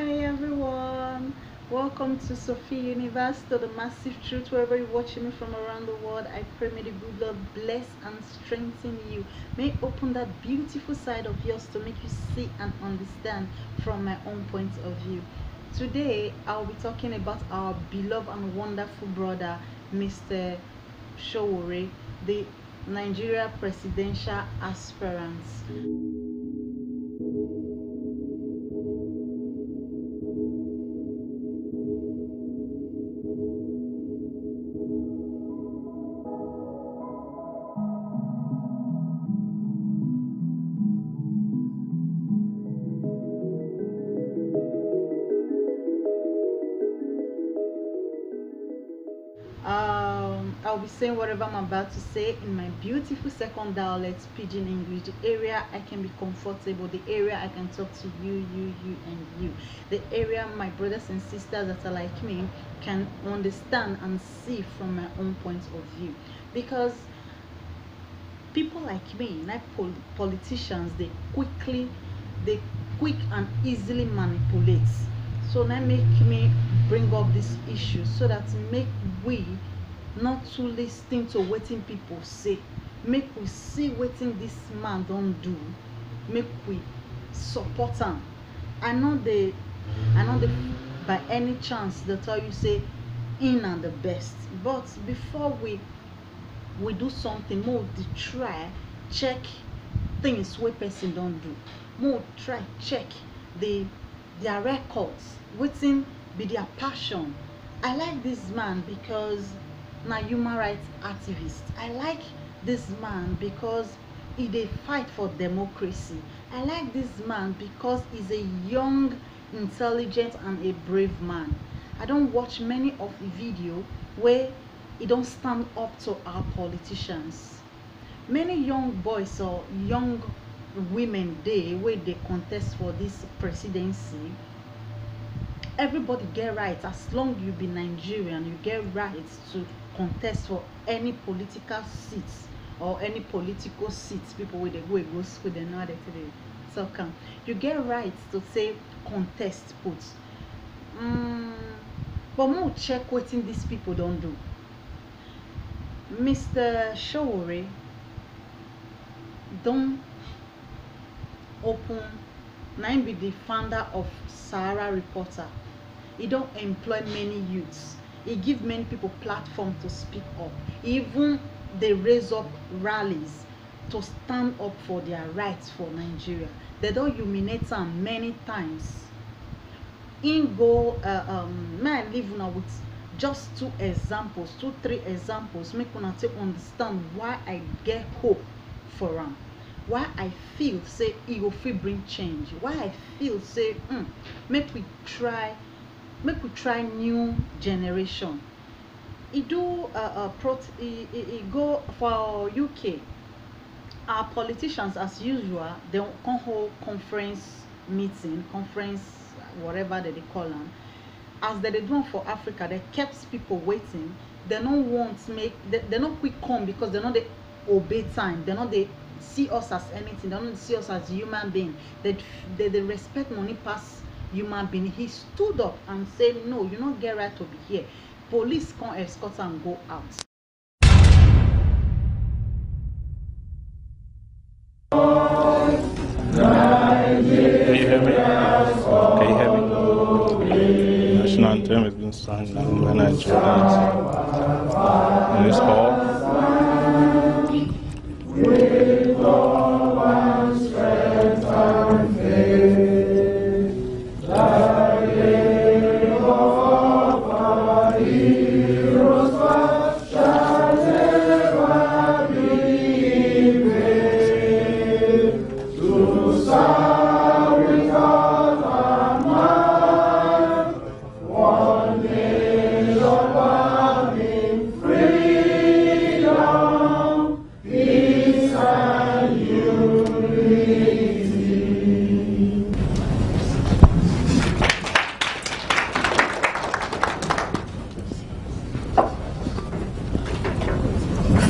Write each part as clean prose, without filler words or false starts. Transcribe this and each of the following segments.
Hi everyone, welcome to Sophy Universe, to the massive truth. Wherever you're watching me from around the world, I pray may the good Lord bless and strengthen you. May open that beautiful side of yours to make you see and understand from my own point of view. Today I'll be talking about our beloved and wonderful brother Mr. Sowore, the Nigeria presidential aspirant. I'll be saying whatever I'm about to say in my beautiful second dialect, Pidgin English, the area I can be comfortable, the area I can talk to you, and you, the area my brothers and sisters that are like me can understand and see from my own point of view. Because people like me, like politicians, they quick and easily manipulate. So now make me bring up this issue so that make we not to listen to wetin people say, make we see wetin this man don't do, make we support him. I know they by any chance they tell you say in and the best, but before we do something more, try check things wey person don't do, more try check their records, wetin be their passion. I like this man because na human rights activist. I like this man because he dey fight for democracy. I like this man because he's a young, intelligent and a brave man. I don't watch many of the video where he don't stand up to our politicians. Many young boys or young women dey where they contest for this presidency. Everybody get right. As long you be Nigerian, you get right to contest for any political seats or any political seats. People with the go school, they know how they talk. You get right to say contest put. But more check what these people don't do. Mr. Sowore don't open. Now be the founder of Sahara Reporter. He don't employ many youths. He give many people platform to speak up. Even they raise up rallies to stand up for their rights for Nigeria. They don't humiliate them many times. In go may I leave now with just two, three examples, make una take understand why I get hope for him. Why I feel say he go fit bring change. Why I feel say make we try new generation. He do he go for UK. Our politicians as usual, they can hold conference meeting, whatever they call them. As they do for Africa, they kept people waiting. They don't want to make they not quick come because they know they obey time. They know they see us as anything. They don't see us as human being. They respect money past human being. He stood up and said, no, you don't get right to be here. Police can't escort and go out. Can you hear me? Can you hear me? National anthem has been sung by Nigerians in this hall. With love and strength and faith, the day of our heroes past shall never be in vain. To serve with God and man, one nation loving freedom, peace and unity.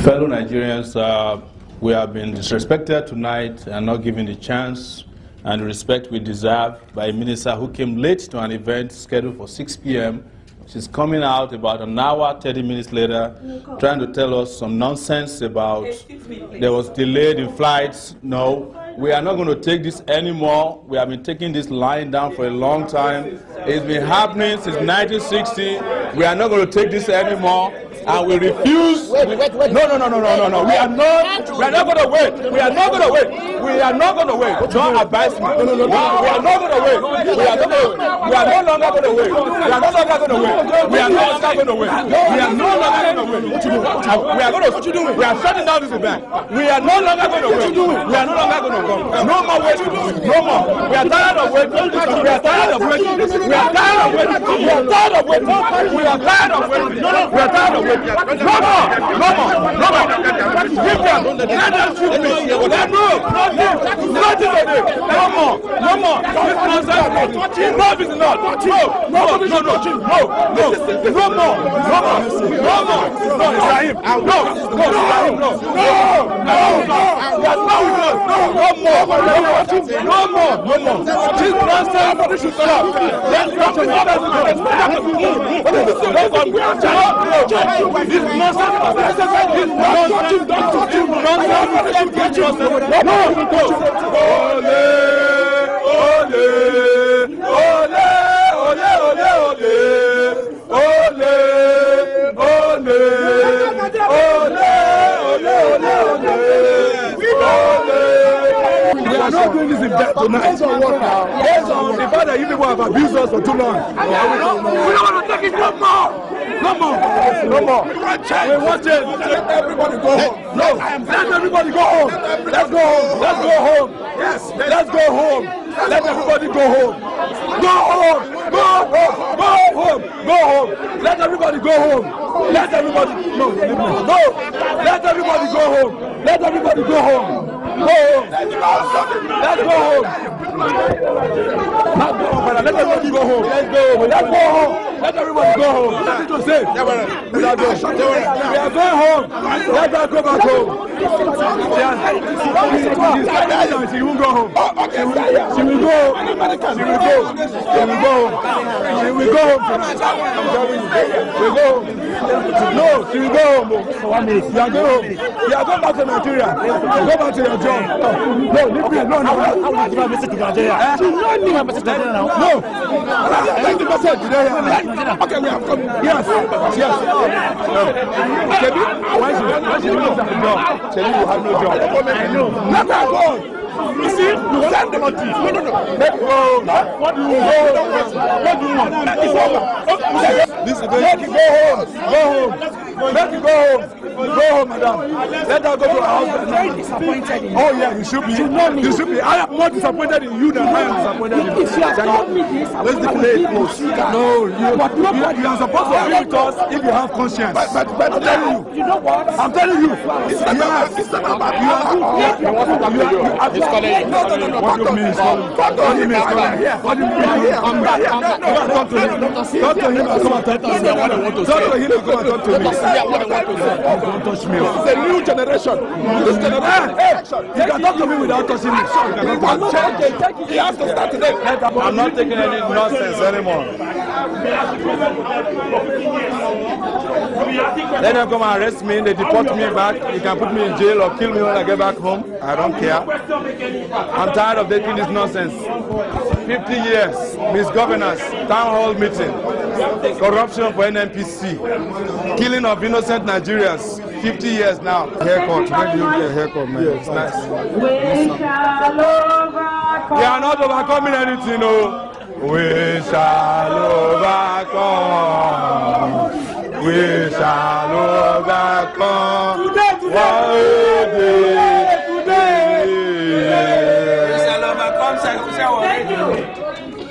Fellow Nigerians, we have been disrespected tonight and not given the chance and the respect we deserve by a minister who came late to an event scheduled for 6 p.m. She's coming out about an hour, 30 minutes later, trying to tell us some nonsense about there was delayed in flights. No, we are not going to take this anymore. We have been taking this line down for a long time. It's been happening since 1960. We are not going to take this anymore. And we refuse. Wait. No. We are not going to wait. We are not going to wait. We are not going to wait. Don't advise me. No. We are not going to wait. We are not going to wait. We are no longer going to wait. We are no longer going to wait. We are no longer going to wait. We are no longer going to wait. What you doing? We are going to. What you doing? We are shutting down this event. We are no longer going to wait. We are no longer going to go. No more waiting. No more. We are tired of waiting. We are tired of waiting. We are tired of waiting. We are tired of waiting. We are tired of waiting. We are tired of waiting. No more. Give them. Let them shoot me. Let no. Nothing of it. No more. This nonsense. Enough is enough. No. Ibrahim. No. This nonsense should stop. This we are not doing this in debt tonight. Based on what now? Based on the fact that you people have abused us for too long. We don't want to take it no more. We want change. Let everybody go home. No, let everybody go home. Let's go home. Yes, let's go home. Let everybody go home. Go home. Let everybody go home. Let everybody no. Let everybody go home. Let everybody go home. Go home. Let's go home. Let everybody go home. Let's go home. Let everybody go home. Nothing to say. We are going home. Let us go back home. She won't go home. She will go. She will go home tonight. We'll go home. No, she will go home. You are going home. You are going back to Nigeria. Go back to your job. No, leave me. No. How will you give a message to Nigeria? She don't need a message to Nigeria now. No. Take the message today. Okay, we have come. Yes. No. Shebi, why she don't have a job? Shebi, you have no job. I know. Let her go. You see, you send them on TV. No. Let go. What do you want? It's over. Let you go home. Let you go home. Go home, madam. Let her go to her house. I'm very disappointed in you. Oh yeah, you should be. You should be. I am more disappointed in you than I am disappointed in you. If you have told me this, let's declare it close. No, you are supposed to be with us if you have conscience. But I'm telling you. You know what? I'm telling you. It's not about you. He's calling you. No. What do you mean? What do you mean? What do you mean? Come back. Talk to him. Talk to him and come and talk to me. Talk to him and come and talk to me. Don't touch me. It's a new generation. This generation. You can talk to me without touching me. He has to start today. I'm not taking any nonsense anymore. Let them come and arrest me. They deport me back. You can put me in jail or kill me when I get back home. I don't care. I'm tired of taking this nonsense. 50 years, misgovernance, town hall meeting, corruption for NNPC, killing of innocent Nigerians. 50 years now. Haircut. When do you get a haircut, man? It's nice. We are not overcoming anything, no. We shall overcome. We shall overcome. Today.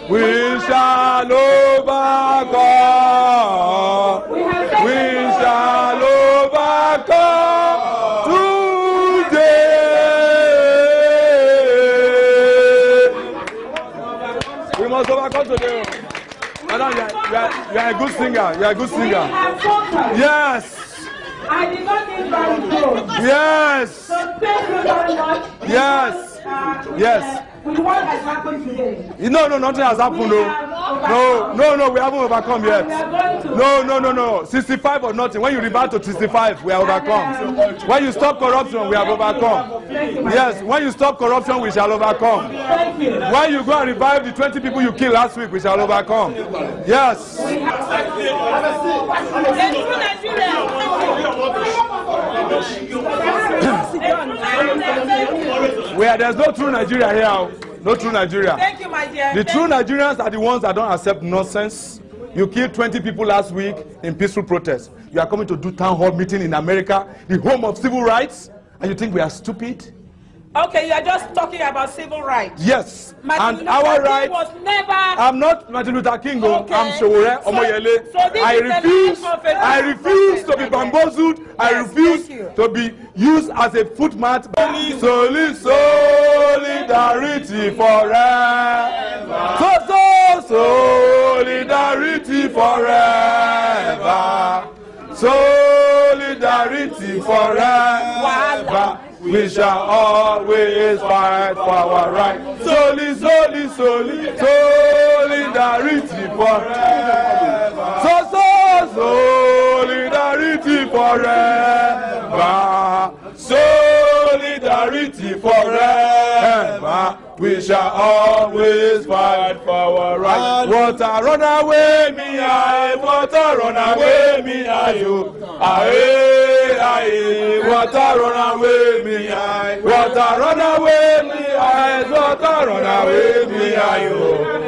We shall overcome. We shall overcome today. We must overcome today. Madam, you are a good singer. You are a good singer. Yes. I did not need my vote. Yes. So thank you very much. Yes. Yes. with what has happened today. No, nothing has happened. No, we haven't overcome yet. No. 65 or nothing. When you revert to 65, we are overcome. When you stop corruption, we have overcome. Yes, when you stop corruption, we shall overcome. When you go and revive the 20 people you killed last week, we shall overcome. Yes. There's no true Nigeria here. No true Nigeria. Thank you, my dear. The true Nigerians are the ones that don't accept nonsense. You killed 20 people last week in peaceful protest. You are coming to do town hall meeting in America, the home of civil rights, and you think we are stupid? Okay, you are just talking about civil rights. Yes. Martin and our right was never. I'm not Martin Luther King. Okay. I'm Sowore, Omoyele. So I refuse to be bamboozled. Yes, I refuse to be used as a footmat. Solidarity forever. Solidarity forever. Solidarity forever. We shall always fight for our right. Solidarity forever. Solidarity forever. Solidarity forever. We shall always fight for our right. Water run away, me aye. Water run away, me aye. Aye, aye. Water run away, me aye. Water run away, me aye. Water run away, me aye.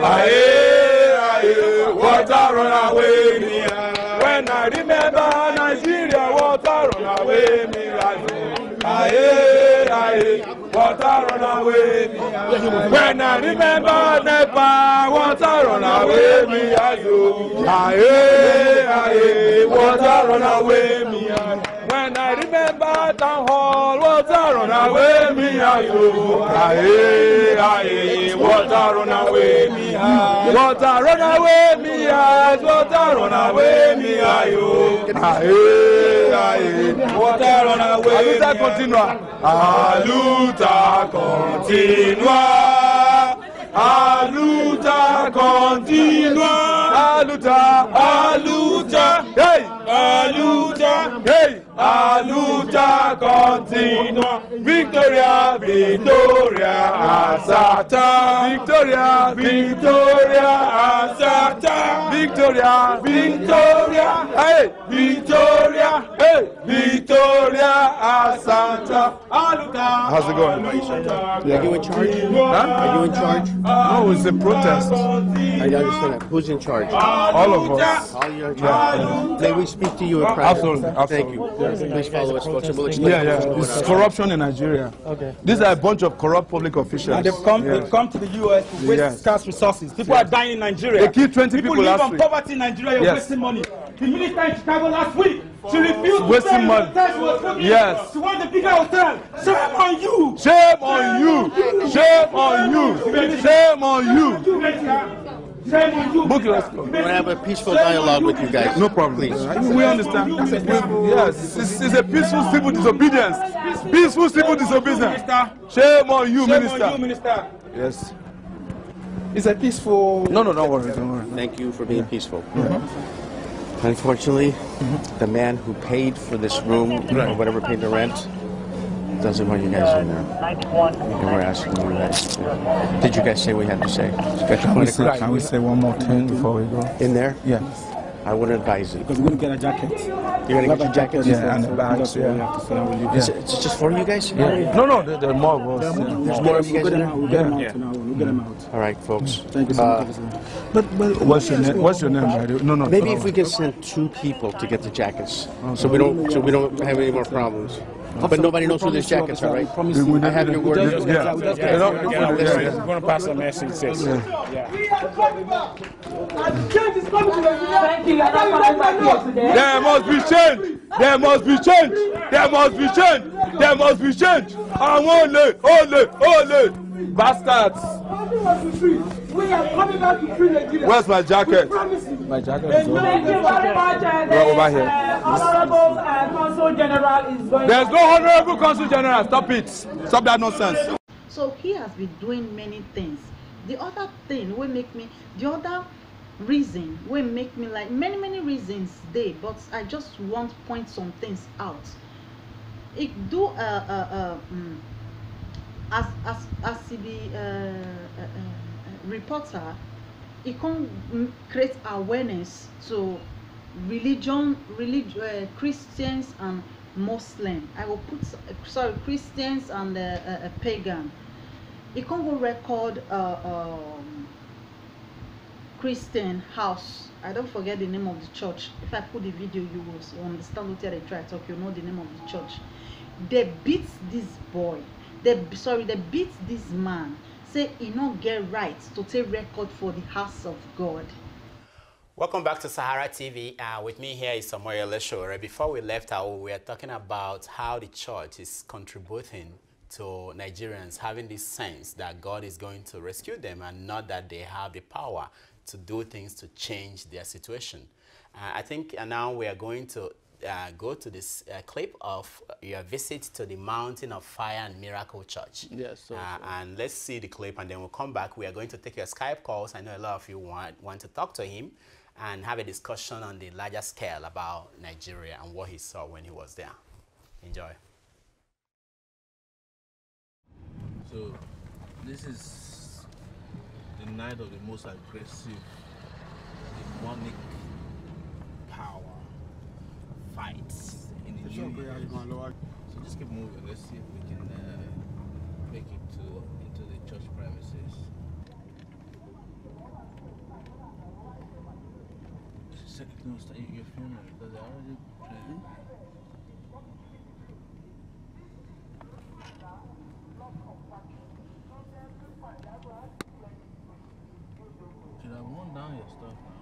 Aye, aye. Water run away, me aye. When I remember Nigeria, water run away, me aye. Aye, aye. Water run away, me aye. When I remember Nepal, water run away, me aye. Aye, aye. Water run away, me aye. When I remember town hall, water run away, me aye. Aye, aye. Water run away, me aye. Water run away, me aye. Water run away, me aye. Aye, aye. Water run away. Aluta continua. Aluta continua. Aluta continua. Aluta. Hey. Aluta. Hey. Aluta continua. Victoria, Victoria, Asata. Victoria, Victoria, Asata. Victoria, Victoria, hey, Victoria, hey, Victoria, Asata. Aluta. How's it going? Are you in charge? Huh? Are you in charge? No, it's a protest. I understand that. Who's in charge? All of us. All you're in charge. May we speak to you in private? Absolutely. Thank you. Please follow us, folks. We'll explain It's corruption in Nigeria. Okay. These are a bunch of corrupt public officials. And they've come to the US to waste scarce resources. People are dying in Nigeria. They killed 20 people last week. People live on poverty in Nigeria. You're wasting money. The minister in Chicago last week, she refused to wasting money. Yes. She wanted a bigger hotel. Shame on you. Shame on you. Shame on you. Shame on you. Book, let's go. I want to have a peaceful dialogue with you guys. No problem. Please. We understand. Yes, it's a peaceful civil disobedience. Peaceful civil disobedience. Shame on you, Minister. Shame on you, Minister. Yes. It's a peaceful... No, don't worry. Don't worry. Thank you for being peaceful. Unfortunately, the man who paid for this room, or whatever paid the rent, doesn't want you guys in there. And we're asking you guys. Did you guys say what you had to say? Can we say one more thing before we go? In there? Yeah. I would advise it. Because we're going to get a jacket. You're going to get your jacket? Yeah, and the bags. Yeah. It's just for you guys? Yeah. No, there are more of us. There's more of you guys in there? We'll get them out now. We'll get them out. All right, folks. Thank you so much. But What's your name? What's your name? No. Maybe if we can send 2 people to get the jackets, so we don't have any more problems. But nobody knows who these jackets are, right? I have your word. We're going to pass a message. Thank you. There must be change. There must be change. There must be change. There must be change. Ole. Bastards. We are coming back to free Nigeria. Where's my jacket? My jacket is over. Thank you very much. Over here. Honorable Consul General is going. There's no Honorable Consul General. Stop it. Stop that nonsense. So he has been doing many things. The other thing will make me, the other reason will make me like many reasons dey, but I just want to point some things out. It do as he be reporter, he can create awareness to Christians and Muslim. I will put sorry, Christians and pagan. He can go record Christian house. I don't forget the name of the church. If I put the video, you will understand what they try to talk. You know the name of the church. They beat this boy. They beat this man. Say he not get right to take record for the house of God. Welcome back to Sahara TV. With me here is Omoyele Sowore. Before we left out, we were talking about how the church is contributing to Nigerians having this sense that God is going to rescue them and not that they have the power to do things to change their situation. I think now we are going to go to this clip of your visit to the Mountain of Fire and Miracle Church. Yes. And let's see the clip and then we'll come back. We are going to take your Skype calls. I know a lot of you want to talk to him and have a discussion on the larger scale about Nigeria and what he saw when he was there. Enjoy. So, this is the night of the most aggressive, demonic power fights in the new year. So just keep moving. Let's see if we can make it into the church premises. No, you're filming because they're already playing. Should I want down your stuff now?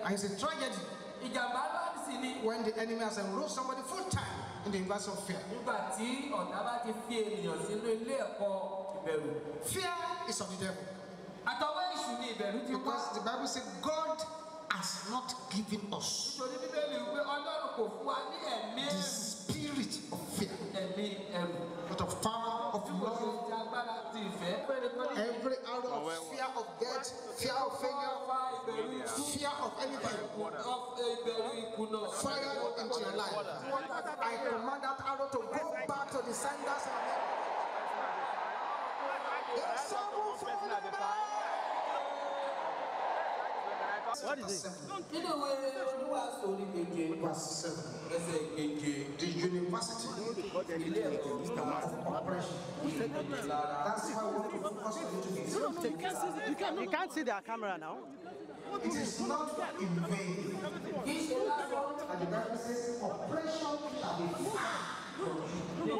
And it's a tragedy when the enemy has enrolled somebody full time in the University of Fear. Fear is of the devil. Because the Bible says God has not given us the spirit of fear, but of power, of love. Every arrow of fear of death, fear of failure, fear of anything, fire into your life. I command that arrow to go back to the senders. What is it? Verse 7. The university of oppression. That's why we want to focus on it. You can't see their camera now. It is not in vain. And the Bible says, oppression shall be far from you.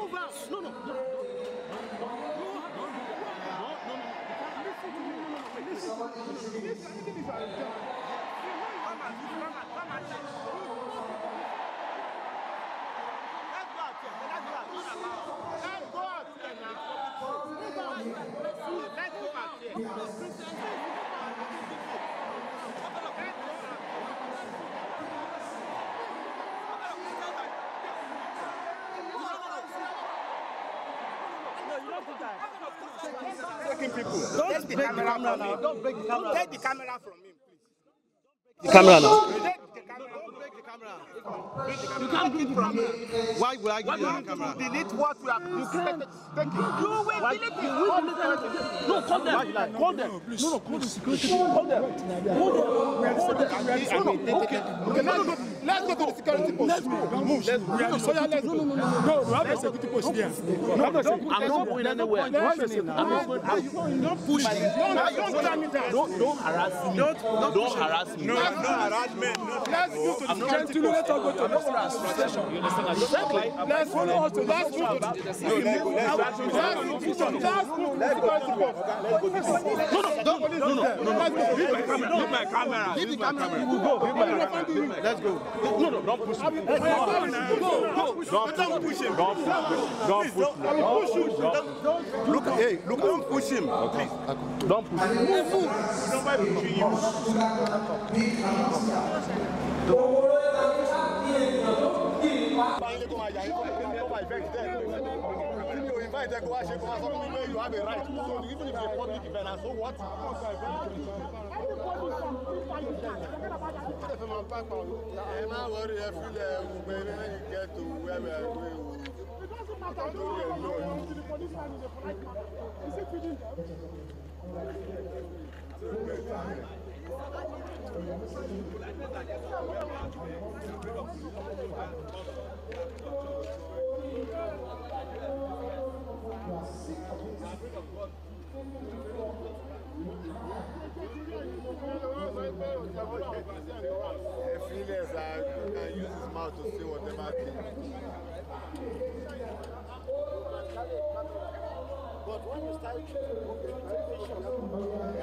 Taking people. Don't break the camera now. Don't break the camera. Take the camera from him, please. The camera now. Take the camera. Don't break the camera. You can't break the camera. Why will I give you the camera? Delete what we have taken. You will delete it. No, call them. Call them. No, call the security. Call them. Okay, let's go to the security post. Let's go. Move. Let's go. No, we have a security post here. I'm not going anywhere. I'm not going. Don't push me. Don't harass me. Don't harass me. No harassment. Let's go to the security post. Let's go to the station. You understand? Exactly. Let's follow us to let's move to the security Leave my camera. Leave the camera. You will go. Let's go. No, don't push him. Don't push him. Don't push him. Look, hey, look, don't push him. Please. Don't push him. Nobody pushing you. You have a right. So even if it's a public event, and so what? I'm not worried. I feel when you get to where we are going. Feelings can use his mouth to say whatever thing. But when you start you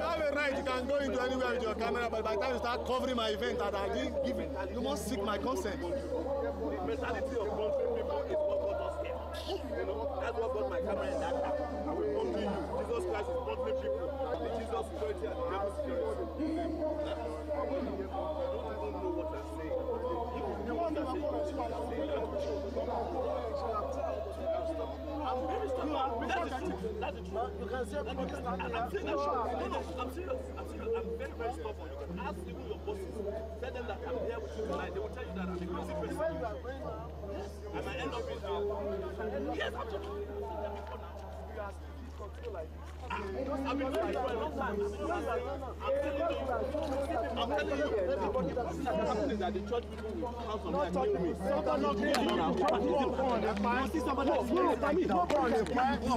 have a right, you can go into anywhere with your camera, but by the time you start covering my event that I didn't give it, you must seek my consent. The mentality of confronting people is what got us here. You know, that's what got my camera in that car. I will come to you. Jesus Christ is confronting people. The Jesus security and the devil security. I don't even know what I'm saying. You know what I'm I'm very stubborn. That's the truth. That's the truth. You can say I'm saying that. No, I'm serious. I'm very, very stubborn. You can ask even your bosses. Tell them that I'm here with you tonight. They will tell you that I'm a crazy person. I might end up in yes, I'm talking. You are still like this. I've been doing it for a long time. I'm telling you, what's happening that the church people will come from there and kill me.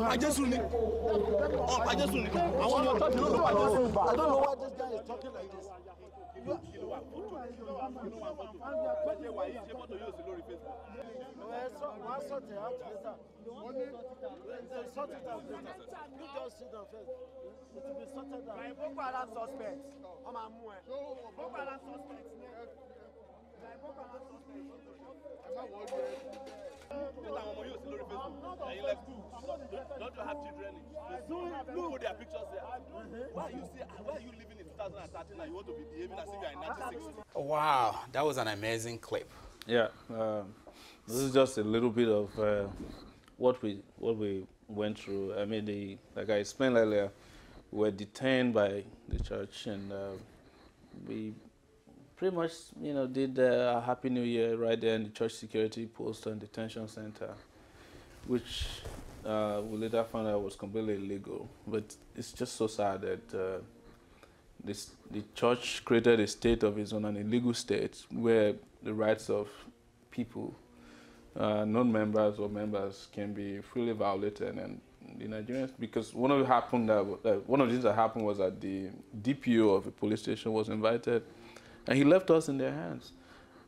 I just want your church to know. I don't know why this guy is talking like this. Boko Haram suspects. Boko Haram suspects. Don't you have children? Look at their pictures there. Why are you living in 2013 and you want to be behaving as if you are in 1960? Wow, that was an amazing clip. Yeah, this is just a little bit of what we went through. I mean, like I explained earlier, we were detained by the church, and we pretty much, did a Happy New Year right there in the church security post and detention center, which we later found out was completely illegal. But it's just so sad that the church created a state of its own, an illegal state, where the rights of people, non-members or members, can be freely violated. And the Nigerians, because one of the things that happened was that the DPO of a police station was invited, and he left us in their hands.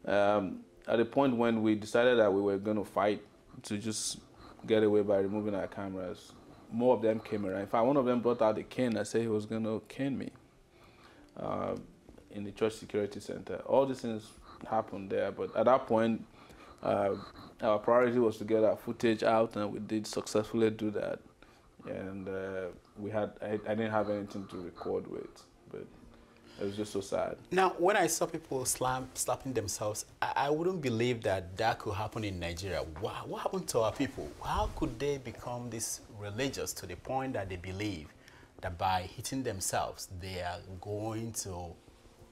At a point when we decided that we were going to fight to just get away by removing our cameras, more of them came around. In fact, one of them brought out a cane and said he was going to cane me in the church security center. All these things happened there, but at that point, our priority was to get our footage out, and we did successfully do that. And I didn't have anything to record with, but it was just so sad. Now, when I saw people slapping themselves, I wouldn't believe that could happen in Nigeria. Wow, what happened to our people? How could they become this religious to the point that they believe that by hitting themselves, they are going to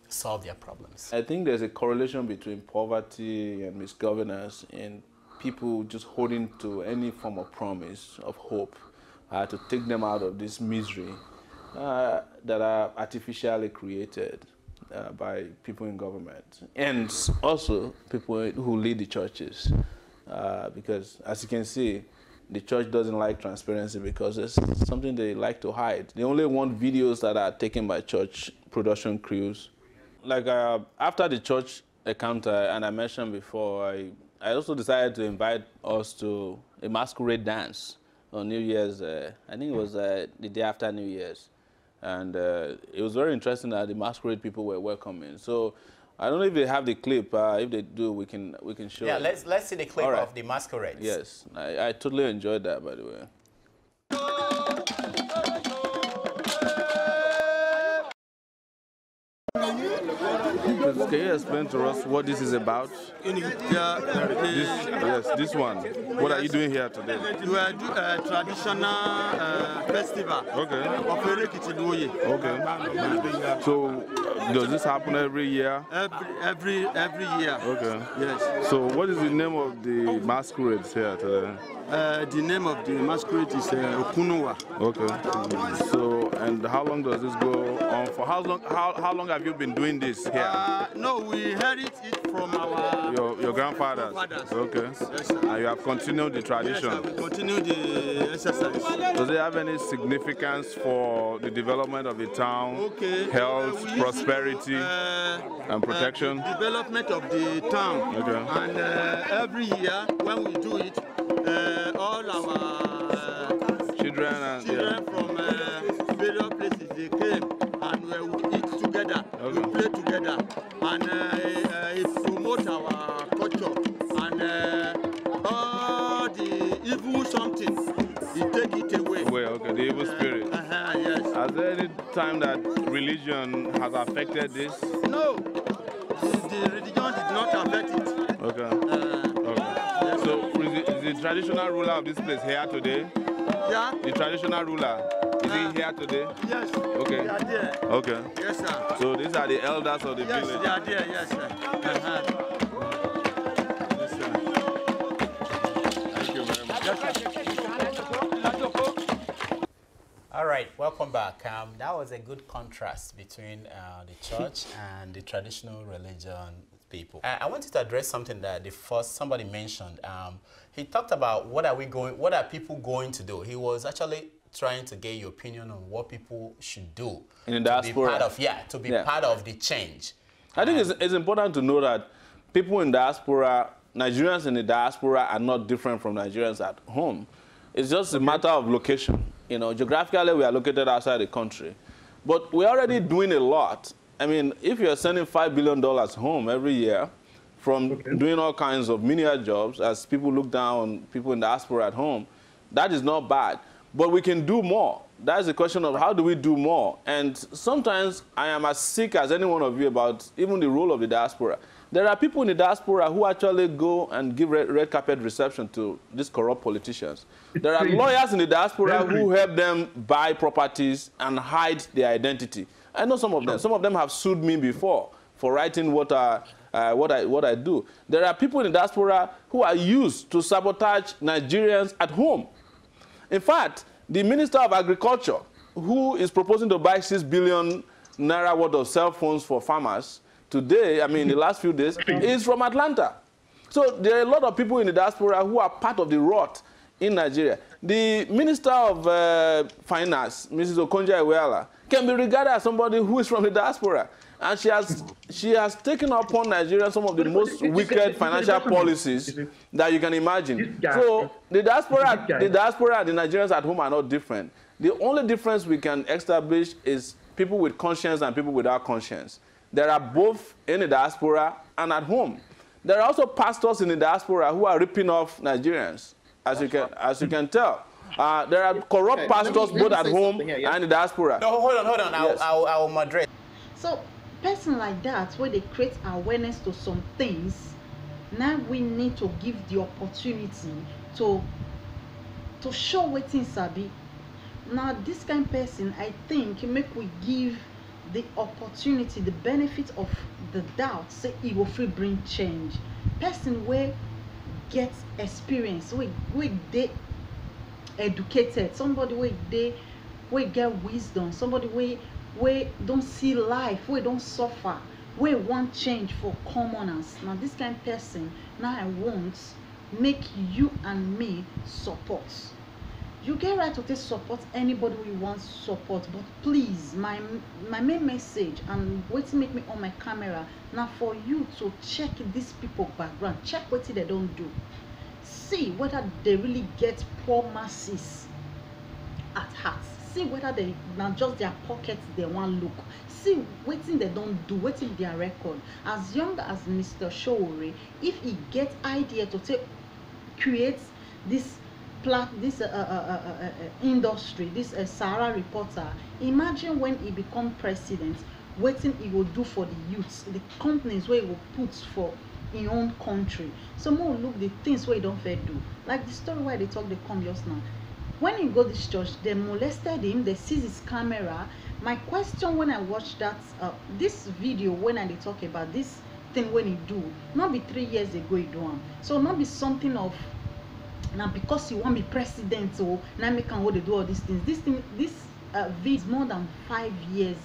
solve their problems? I think there's a correlation between poverty and misgovernance and people just holding to any form of promise, of hope, to take them out of this misery that are artificially created by people in government, and also people who lead the churches, because as you can see, the church doesn't like transparency because it's something they like to hide. They only want videos that are taken by church production crews. Like after the church encounter, and I mentioned before, I also decided to invite us to a masquerade dance on New Year's. I think it was the day after New Year's. And it was very interesting that the masquerade people were welcoming. So I don't know if they have the clip. If they do, we can show it. Yeah, let's see the clip of the masquerades. Yes, I totally enjoyed that, by the way. Can you explain to us what this is about? This one. What are you doing here today? We are doing a traditional festival. Okay. Okay. So, does this happen every year? Every year. Okay. Yes. So, what is the name of the masquerades here today? The name of the masquerade is Okunowa. Okay. So, and how long does this go on for? How long have you been doing this here? No, we inherited it from our your grandfathers. Okay. Yes, sir. And you have continued the tradition. Yes, sir, we continue the exercise. Does it have any significance for the development of the town? Okay. Health, prosperity, and protection? Development of the town. Okay. And every year when we do it, all our children from various places, they came and we eat together, we play together, and it promotes our culture, and all the evil something, it take it away. Okay, the evil spirit. Yes. Has there any time that religion has affected this? No, the religion did not affect it. Okay. So is the traditional ruler of this place here today? Yeah. The traditional ruler, is he here today? Yes. Okay. They are there. Okay. Yes, sir. So these are the elders of the yes, village? Yes, they are there, yes, sir. Yes, sir. Thank you very much. All right, welcome back. That was a good contrast between the church and the traditional religion people. I wanted to address something that somebody mentioned. He talked about what are people going to do. He was actually trying to get your opinion on what people should do in the diaspora. To be part of the change. I think it's important to know that people in diaspora, Nigerians in the diaspora, are not different from Nigerians at home. It's just a matter of location. You know, geographically we are located outside the country, but we're already doing a lot. I mean, if you're sending $5 billion home every year from doing all kinds of menial jobs, as people look down on people in the diaspora at home, that is not bad. But we can do more. That's the question of how do we do more? And sometimes I am as sick as any one of you about even the role of the diaspora. There are people in the diaspora who actually go and give red carpet reception to these corrupt politicians. There are lawyers in the diaspora who help them buy properties and hide their identity. I know some of them. Some of them have sued me before for writing what I do. There are people in the diaspora who are used to sabotage Nigerians at home. In fact, the Minister of Agriculture, who is proposing to buy 6 billion naira worth of cell phones for farmers today, I mean, in the last few days, is from Atlanta. So there are a lot of people in the diaspora who are part of the rot in Nigeria. The Minister of Finance, Mrs. Okonjo-Iweala, can be regarded as somebody who is from the diaspora. And she has taken upon Nigeria some of the most wicked financial policies that you can imagine. So the diaspora and the Nigerians at home are not different. The only difference we can establish is people with conscience and people without conscience. There are both in the diaspora and at home. There are also pastors in the diaspora who are ripping off Nigerians, as you can tell. There are corrupt pastors both at home and the diaspora. No, hold on. Yes. I will moderate. So, person like that, where they create awareness to some things, now we need to give the opportunity to show what things sabi. Now, this kind of person, I think, make we give the opportunity, the benefit of the doubt, say it will free bring change. Person where get experience, where they educated, somebody where get wisdom, somebody where don't see life, where don't suffer, where want change for commoners. Now this kind of person, now I want make you and me support. You get right to support anybody we want support, but please, my main message and what make me on my camera now for you to check these people background, check what they don't do, see whether they really get poor masses at heart, see whether they now just their pockets they want look, see what they don't do, what in their record. As young as Mr. Sowore, if he get idea to take create this industry, this Sahara reporter, imagine when he become president, what he will do for the youths, the companies where he will put for his own country. So more look the things where he don't fair do. Like the story where they talk, they come just now. When he go to this church, they molested him, they seize his camera. My question when I watched that this video, when I talk about this thing when he do, not be 3 years ago he do one. So not be something of now because you want to be president or now make and what they do all these things. This video is more than 5 years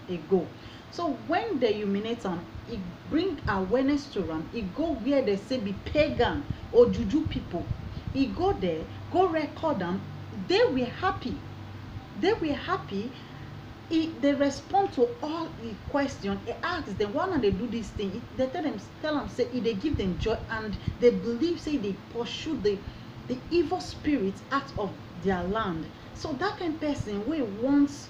ago. So when they humiliate them, it bring awareness to them. It go where they say be pagan or juju people. It go there, go record them. They were happy. They were happy. They respond to all the questions. They ask them why not they do this thing. They tell them say they give them joy and they believe say they pursue the evil spirits out of their land. So that kind of person we wants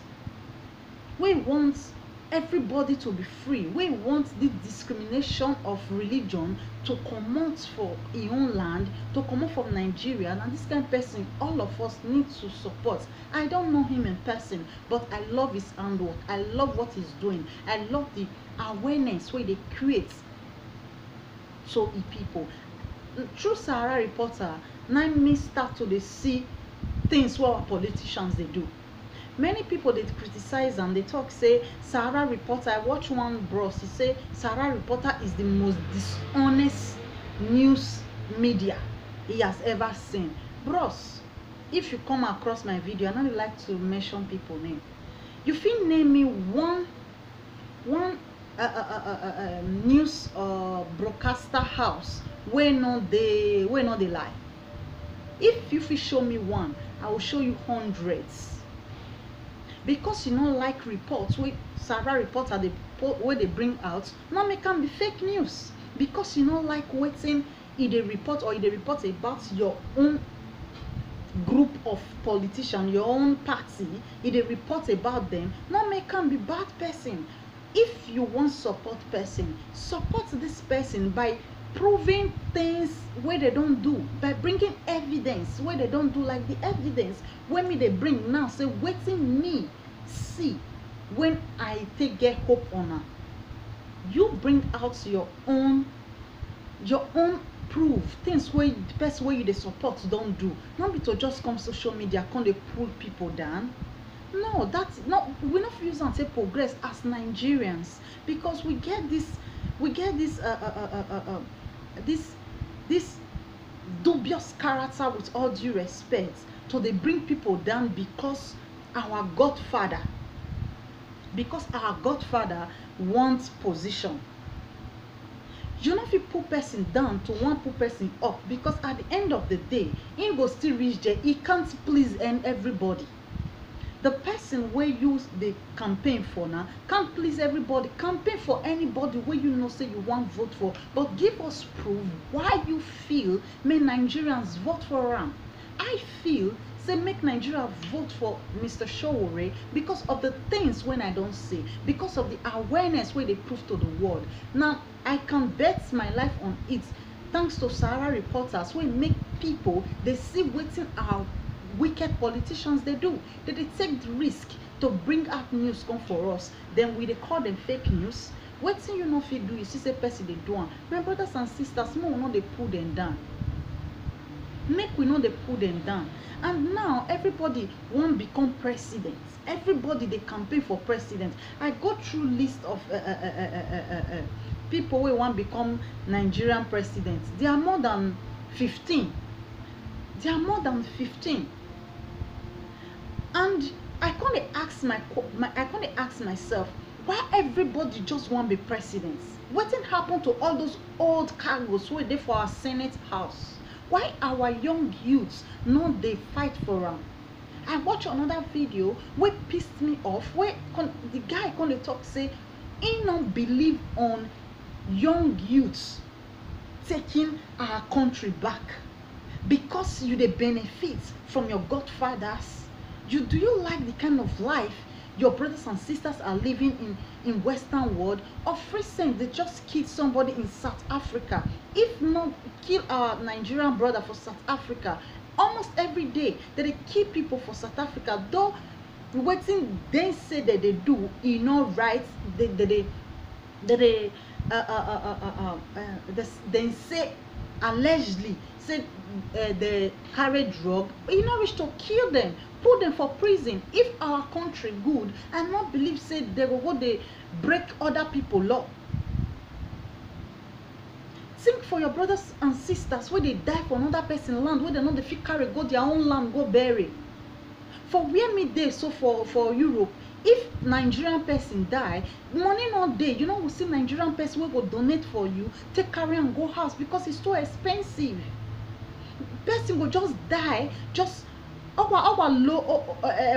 everybody to be free. We want the discrimination of religion to come out for his own land, to come out from Nigeria. And this kind of person, all of us need to support. I don't know him in person, but I love his handwork. I love what he's doing. I love the awareness where they create so the people. Through Sahara reporter, now me start to see things what our politicians they do. Many people they criticize and they talk say Sahara reporter. I watch one bros, he say Sahara reporter is the most dishonest news media he has ever seen. Bros, if you come across my video, and I like to mention people name, you feel name me one news broadcaster house where not they lie. If you show me one, I will show you hundreds. Because you don't like reports where Sahara reporter where they bring out, now make can be fake news. Because you don't like waiting in the report or in the report about your own group of politicians, your own party, in the report about them, now make can be bad person. If you want support person, support this person by proving things where they don't do, by bringing evidence where they don't do, like the evidence when me they bring now say waiting me see when I take get hope on her. You bring out your own proof, things where the best way you the support don't do. Not be to just come social media come they pull people down. No, that's not, we not use and say progress as Nigerians, because we get this this dubious character, with all due respect, so they bring people down because our godfather because our godfather wants position. You know, if you put person down to one put person up, because at the end of the day, he go still reach there. He can't please everybody. The person where you the campaign for now can't please everybody. Campaign for anybody where you know say you want vote for, but give us proof why you feel make Nigerians vote for him. I feel say make Nigeria vote for Mr. Sowore because of the things when I don't say, because of the awareness where they prove to the world. Now I can bet my life on it, thanks to Sahara reporters who make people they see waiting our wicked politicians they do. They take the risk to bring out news come for us. Then we they call them fake news. What thing you know if you do, you see say person they do one. My brothers and sisters, more know they pull them down. Make we know they pull them down. And now everybody won't become president. Everybody they campaign for president. I go through list of people who want become Nigerian president. There are more than 15. There are more than 15. And I can't ask myself, why everybody just want to be president? What happened to all those old cargos who are there for our Senate house? Why our young youths no they fight for them? I watch another video where pissed me off, where the guy gonna talk say he don't believe on young youths taking our country back because you the benefit from your godfathers. Do you like the kind of life your brothers and sisters are living in Western world? Of recent, they just killed somebody in South Africa. If not kill our Nigerian brother for South Africa, almost every day they kill people for South Africa. Though waiting they say that they do, you know, right? They say allegedly say they carry drug, you know, wish to kill them, put them for prison. If our country good, I not believe say they will go they break other people law. Think for your brothers and sisters where they die for another person land, where they know they fit carry go their own land go bury. For where me dey so for Europe, if Nigerian person die, money not day. You know we see Nigerian person will go donate for you, take carry and go house because it's too expensive. Person will just die, just our low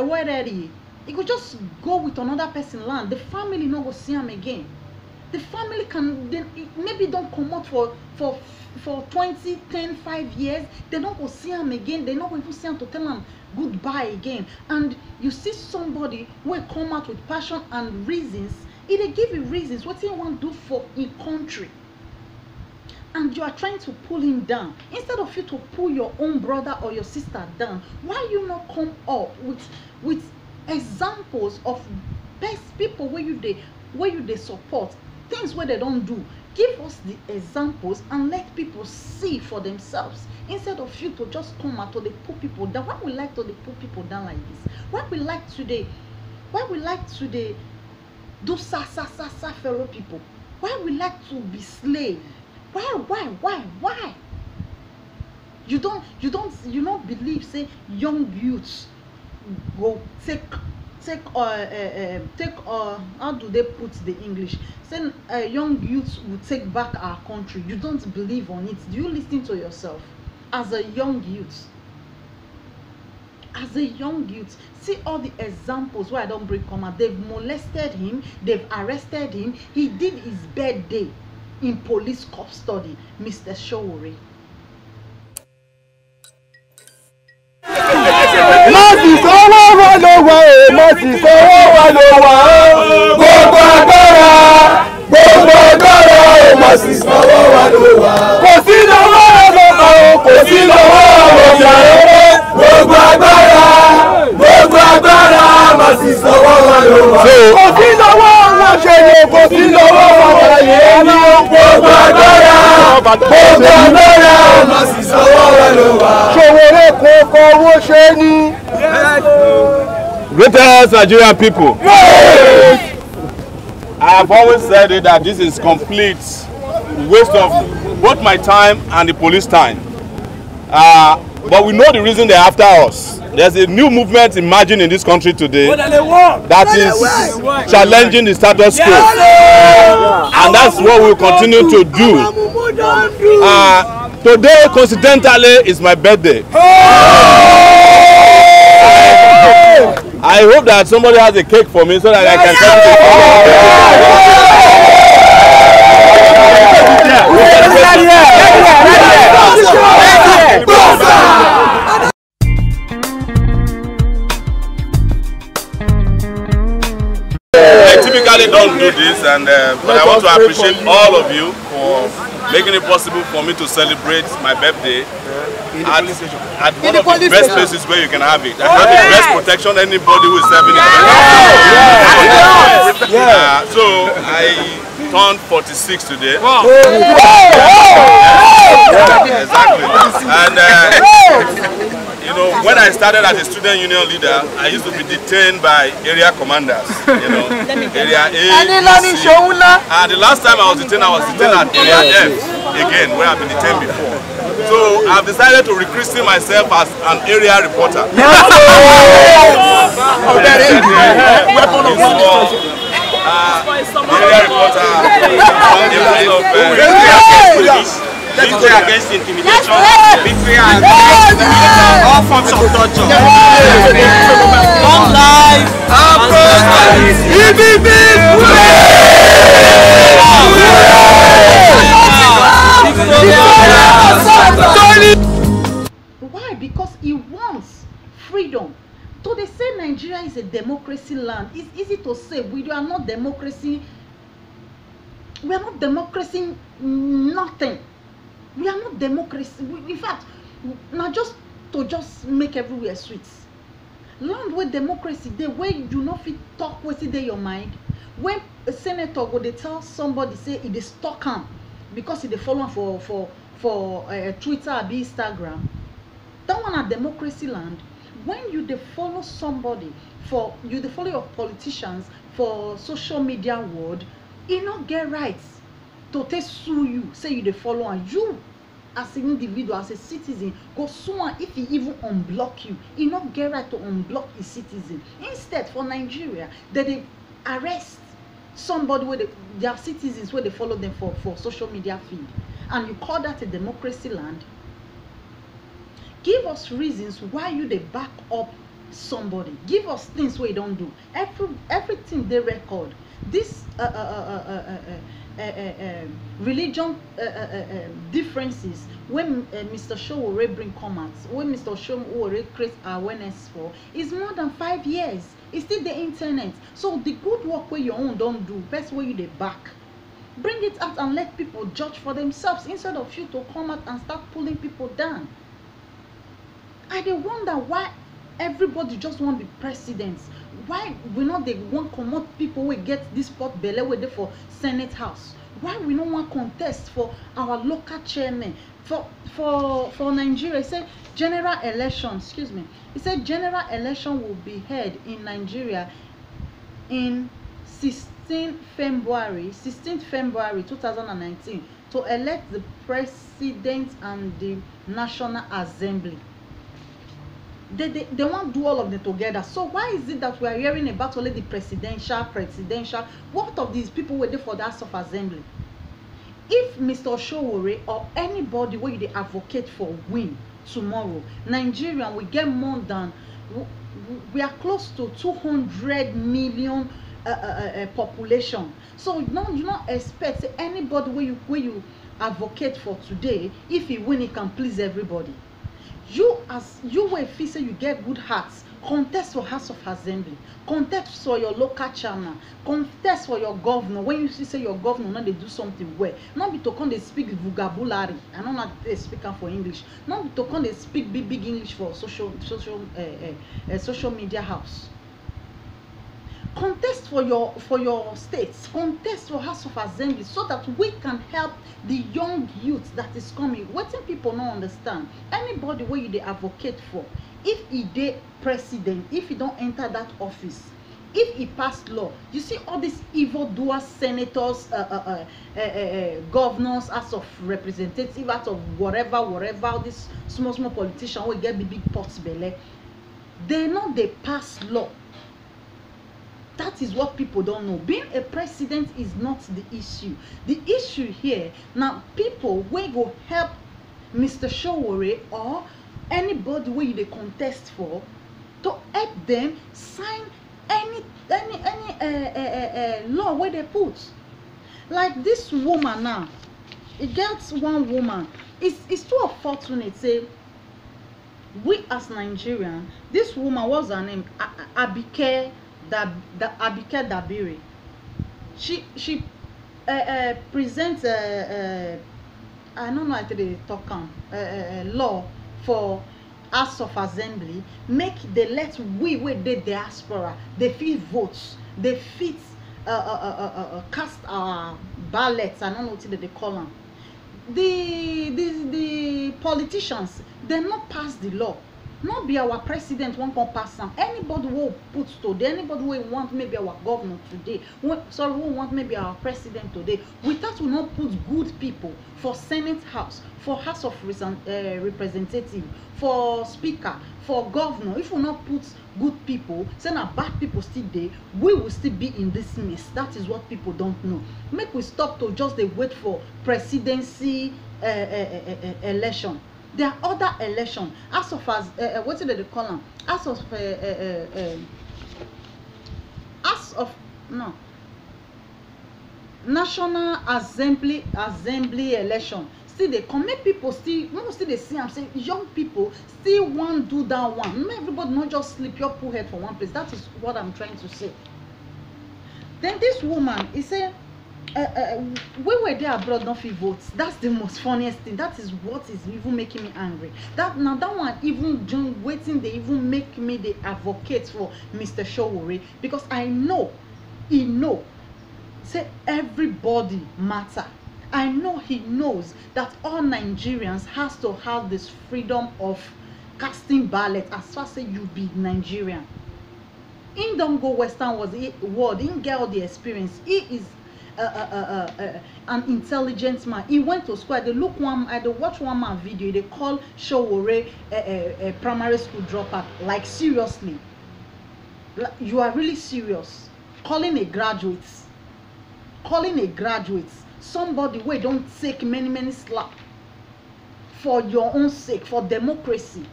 where he could just go with another person land. The family no go see him again. The family can maybe don't come out for 5 years. They don't go see him again. They don't even see him to tell him goodbye again. And you see somebody will come out with passion and reasons. It give you reasons what you want to do for a country, and you are trying to pull him down instead of you to pull your own brother or your sister down. Why you not come up with examples of best people where you they support things where they don't do? Give us the examples and let people see for themselves instead of you to just come out to they put people down. Why we like to they put people down like this? Why we like today do sa fellow people? Why we like to be slave? Why? You don't believe say young youths go take how do they put the English? Say young youths will take back our country. You don't believe on it. Do you listen to yourself as a young youth? As a young youth, see all the examples where I don't break comma. They've molested him, they've arrested him. He did his birthday in police custody, Mr. Sowore. Greatest Nigerian people, I have always said it that this is complete waste of both my time and the police time. But we know the reason they're after us. there's a new movement emerging in this country today that is challenging the status quo, and that's what we'll continue to do. Today, coincidentally, is my birthday. I hope that somebody has a cake for me so that I can I typically don't do this, and but I want to appreciate all of you for making it possible for me to celebrate my birthday at one of the best places where you can have it. I have the best protection anybody who is serving it. So I turned 46 today. Exactly. And you know, when I started as a student union leader, I used to be detained by area commanders. You know, area A, B, C. And the last time I was detained at area F again, where I've been detained before. So I've decided to rechristen myself as an area reporter. Area reporter. Victory against intimidation, victory against all forms of torture. Long life, Why? Because he wants freedom. So they say Nigeria is a democracy land. It's easy to say we are not democracy. We are not democracy. Nothing. We are not democracy. In fact, not just to make everywhere sweet. Land where democracy, the way you do not fit talk what's in your mind. When a senator go they tell somebody say it is stuck on because they follow for Twitter or Instagram. That one a democracy land. When you follow somebody for you follow your politicians for social media world, you not get rights to sue you, say you the follow, and you as an individual, as a citizen, go sue and if he even unblock you, he not get right to unblock his citizen. Instead, for Nigeria, they arrest somebody where their citizens where they follow them for social media feed, and you call that a democracy land. Give us reasons why you they back up somebody. Give us things we don't do. Everything they record. This religion differences when Mr. Sowore bring comments, when Mr. Sowore creates awareness for, is more than 5 years. It's still the internet. So the good work where your own don't do, best way you they back. Bring it out and let people judge for themselves instead of you to come out and start pulling people down. I dey wonder why everybody just want to be presidents. Why we not they want come people we get this pot belly with for Senate House? Why we don't want contest for our local chairman for Nigeria? It said general election. Excuse me. It said general election will be held in Nigeria in 16th February 2019 to elect the president and the National Assembly. They want to do all of them together. So why is it that we are hearing about only the presidential? What of these people were there for the House of Assembly? If Mr. Sowore or anybody where they advocate for win tomorrow, Nigeria will get more than, we are close to 200 million population. So you not expect anybody where you advocate for today, if he win, he can please everybody. You will feel say you get good hearts, contest for House of Assembly, contest for your local chairman, contest for your governor. When you see say your governor not they do something well, not be to come they speak vocabulary. I don't know they speak for English. Not be to come they speak big English for social media house. Contest for your states, contest for House of Assembly, so that we can help the young youth that is coming. What thing people don't understand, anybody where you they advocate for, if he dey president, if he don't enter that office, if he passed law, you see all these evil doers, senators, governors, House of Representatives, out of whatever, all these small politicians will get big pots belly. They know they pass law. That is what people don't know. Being a president is not the issue. The issue here, now people will go help Mr. Sowore or anybody where they contest for to help them sign any law where they put. Like this woman now, it gets one woman. It's too unfortunate. Say we as Nigerian, this woman, what's her name? Abike Dabiri. She presents I don't know how to talk law for House of Assembly. Make they let we the diaspora they fit votes, they fit cast our ballots. I don't know what they call them. The politicians, they not pass the law. Not be our president one can pass them. Anybody who put today, anybody who want maybe our governor today, who want maybe our president today, with that will not put good people for Senate House, for House of Representative, for Speaker, for governor. If we not put good people, say na bad people still there, we will still be in this mess. That is what people don't know. Make we stop to just dey wait for presidency election. There are other elections. As of what did they call them? As of National Assembly election. Still they come, make people still they see and say young people still want do that one. Not everybody not just sleep your poor head for one place. That is what I'm trying to say. Then this woman, he said, we were there abroad, not fit votes. That's the most funniest thing. That is what is even making me angry. That one even John waiting, they even make me the advocate for Mr. Sowore, because I know he know say everybody matter. I know he knows that all Nigerians has to have this freedom of casting ballot as far as you be Nigerian. He don't go Western world, he get all the experience. He is an intelligent man. He went to school. They watch one man video. They call Sowore a primary school dropout. Like seriously, you are really serious? Calling a graduate somebody where don't take many slap for your own sake, for democracy.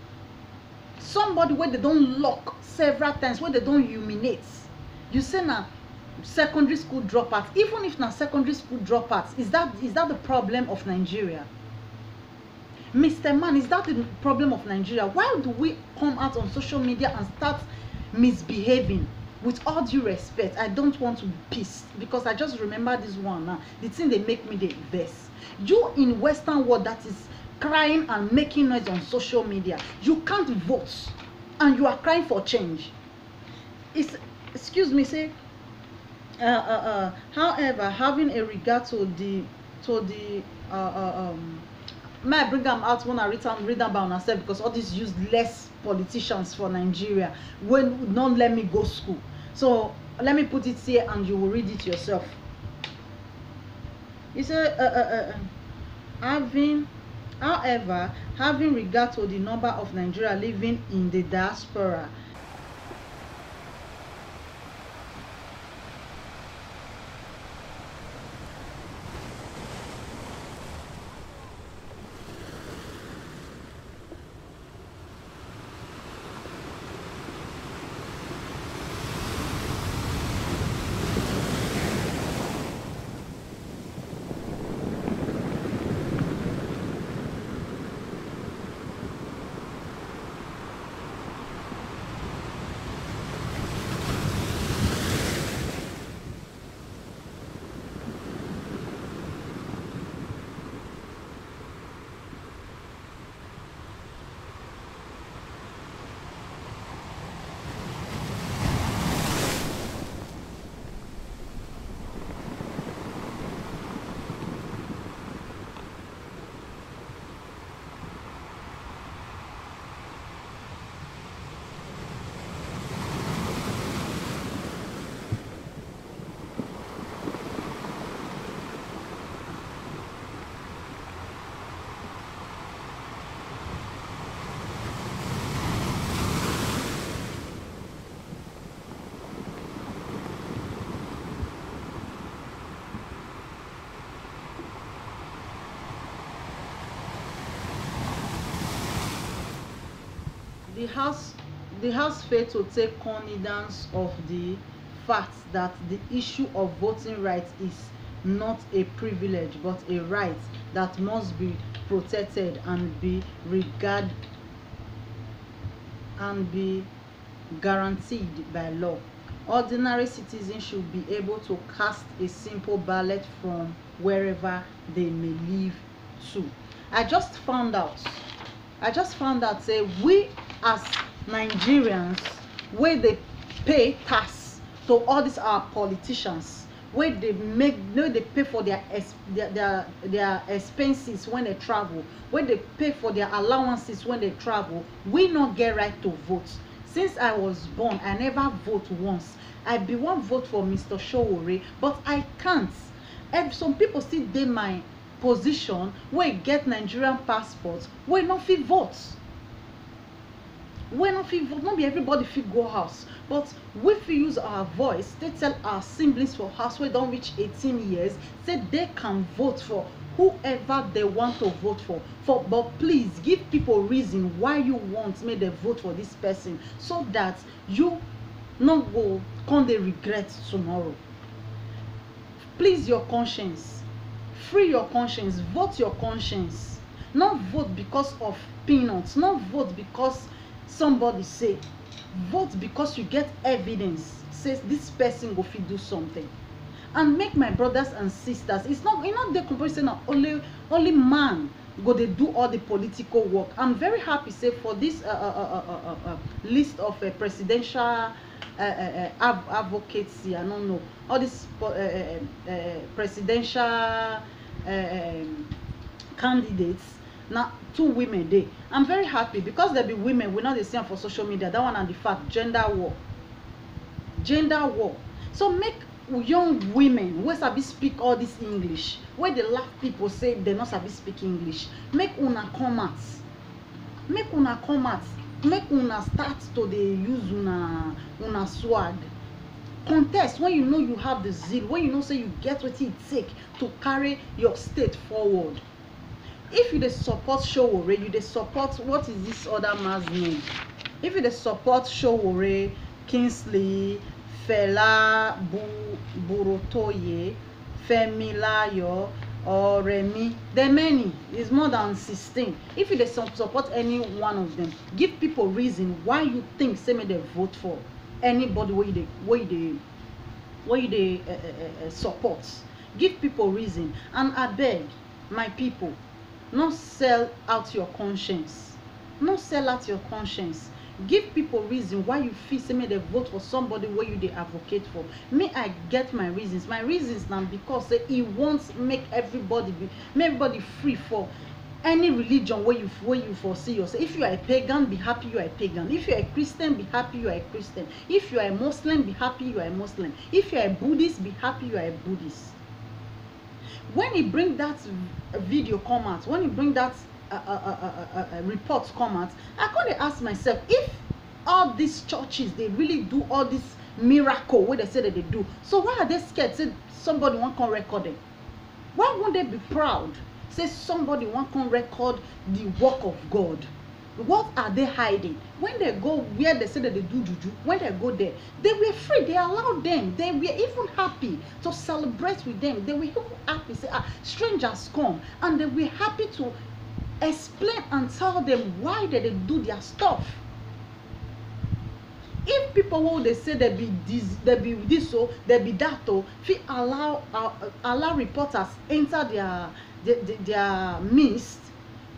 Somebody where they don't lock several times, where they don't humiliate. You say now secondary school dropouts. Even if na secondary school dropouts, is that the problem of Nigeria? Mr. Man, is that the problem of Nigeria? Why do we come out on social media and start misbehaving? With all due respect, I don't want to be pissed, because I just remember this one now. The thing they make me the best. You in Western world that is crying and making noise on social media, you can't vote and you are crying for change. It's, excuse me, however, having a regard to the may I bring them out when I read them about myself, because all these useless politicians for Nigeria will not let me go school. So let me put it here and you will read it yourself. He said, however, having regard to the number of Nigeria living in the diaspora, the house failed to take cognizance of the fact that the issue of voting rights is not a privilege but a right that must be protected and be guaranteed by law. Ordinary citizens should be able to cast a simple ballot from wherever they may live to. I just found out say we as Nigerians, where they pay tax to all these our politicians, where they pay for their expenses when they travel, where they pay for their allowances when they travel, we not get right to vote. Since I was born, I never vote once. I be one vote for Mr. Sowore, but I can't. And some people still dey my position where get Nigerian passports, where not fit vote. Not be everybody fit go house, but we fit use our voice. They tell our siblings for house wey don't reach 18 years, say they can vote for whoever they want to vote for. But please give people reason why you want me to vote for this person, so that you not go come dey regret tomorrow. Please your conscience, free your conscience, vote your conscience. Not vote because of peanuts, not vote because somebody say. Vote because you get evidence says this person go fit do something. And make my brothers and sisters, it's not the comparison of only man go they do all the political work. I'm very happy say for this list of presidential advocacy, I don't know, all these presidential candidates. Now 2 women there. I'm very happy because there be women we not the same for social media. That one and the fact gender war. So make young women who sabi speak all this English, where the laugh people say they not sabi speak English, make una come out. Make una start to dey use una swag. Contest when you know you have the zeal, when you know say you get what it take to carry your state forward. If you dey support Sowore, you dey support, what is this other man's name? If you dey support Sowore, Kingsley, Fela Burotoye, Femilayo, or Remy, there are many. It's more than 16. If you dey support any one of them, give people reason why you think say me they vote for anybody where you support. Give people reason. And I beg my people, not sell out your conscience. Give people reason why you feel say me they vote for somebody where you they advocate for. Me, I get my reasons. My reasons now because say he wants make everybody free for any religion where you foresee yourself. If you are a pagan, be happy you are a pagan. If you are a Christian, be happy you are a Christian. If you are a Muslim, be happy you are a Muslim. If you are a Buddhist, be happy you are a Buddhist. When he bring that video come out, when he bring that reports come out, I can't ask myself, if all these churches they really do all this miracle where they say that they do, so why are they scared say somebody won't come record them? Why won't they be proud say somebody won't come record the work of God? What are they hiding? When they go where they say that they do juju, when they go there, they were free. They allowed them. They were even happy to celebrate with them. They were even happy say, strangers come, and they were happy to explain and tell them why they do their stuff. If people who they say they be this so they be that so, if you allow reporters enter their midst,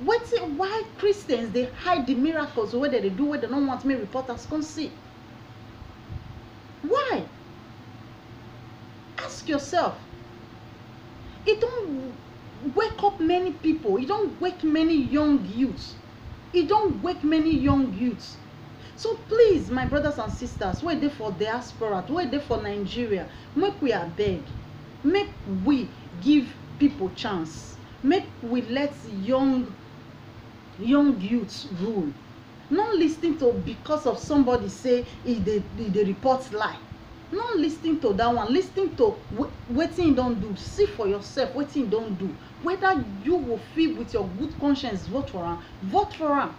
why Christians they hide the miracles where they do where they don't want me reporters can see? Why? Ask yourself. It don't wake up many people. It don't wake many young youths. So please, my brothers and sisters, we're there for diaspora, we're there for Nigeria. Make we are beg. Make we give people chance. Make we let young youths rule. Not listening to because of somebody say they report lie. Not listening to that one. Listening to what you don't do. See for yourself what you don't do. Whether you will feel with your good conscience vote for him.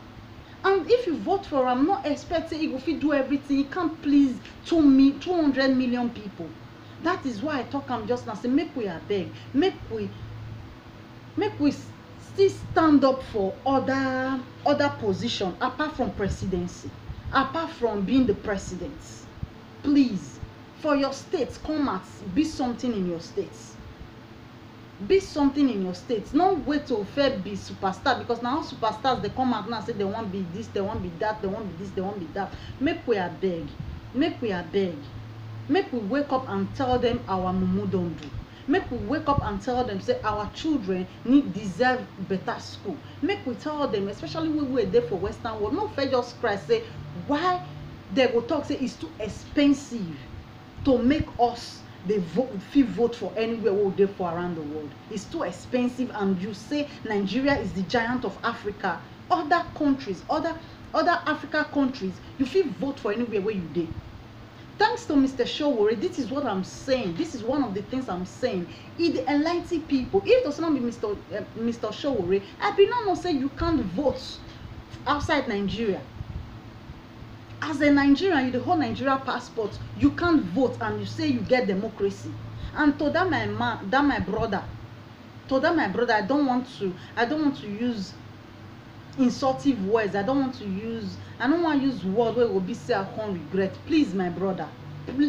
And if you vote for am, not expecting he go fit do everything. He can't please 200 million people. That is why I talk am just now. Say make we abeg, make we still stand up for other position apart from presidency, apart from being the president. Please, for your state, come out, be something in your state. Be something in your state. Not wait to fair be superstar, because now superstars they come out now say they want be this, they want be that, they want be this, they want be that. Make we abeg, make we abeg, make we wake up and tell them our mumu don't do. Make we wake up and tell them say our children deserve better school. Make we tell them, especially when we're there for Western world, no fair just cry say why they go talk say it's too expensive to make us they vote for anywhere we're there for around the world. It's too expensive, and you say Nigeria is the giant of Africa. Other countries, other Africa countries, you feel vote for anywhere where you there. Thanks to Mr. Sowore, this is what I'm saying. This is one of the things I'm saying. It enlighten people. If it does not be Mr. Sowore, I be not say you can't vote outside Nigeria. As a Nigerian, you the whole Nigeria passport, you can't vote, and you say you get democracy. And to that my brother, I don't want to use insultive words. I don't want to use words where it will be say I can't regret. Please, my brother,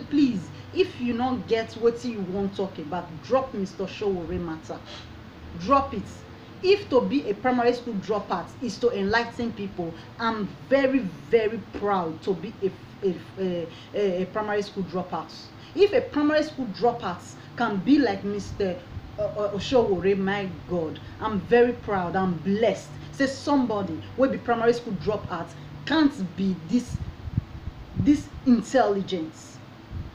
please, if you not get what you want to talk about, drop Mr. Sowore matter. Drop it. If to be a primary school dropout is to enlighten people, I'm very, very proud to be a primary school dropout. If a primary school dropout can be like Mr. Sowore, my God, I'm very proud. I'm blessed. Say somebody will be primary school dropout can't be this intelligence.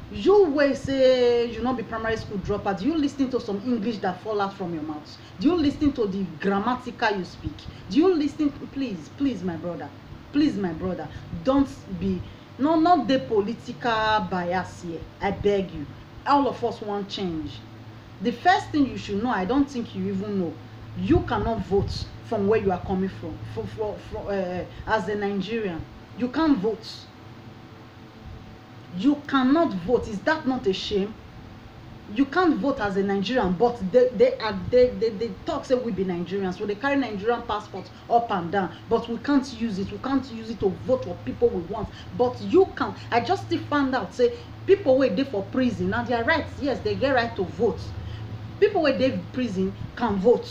You will say you not be primary school dropout. Do you listen to some English that fall out from your mouth? Do you listen to the grammatical you speak? Do you listen? Please, my brother, don't be not the political bias here. I beg you. All of us want change. The first thing you should know, I don't think you even know, you cannot vote from where you are coming from. As a Nigerian, you can't vote. You cannot vote. Is that not a shame? You can't vote as a Nigerian, but they talk say we be Nigerians, so they carry Nigerian passports up and down, but we can't use it. We can't use it to vote for people we want. But you can. I just still found out say people were there for prison. Now their rights, yes, they get right to vote. People were there in prison can vote.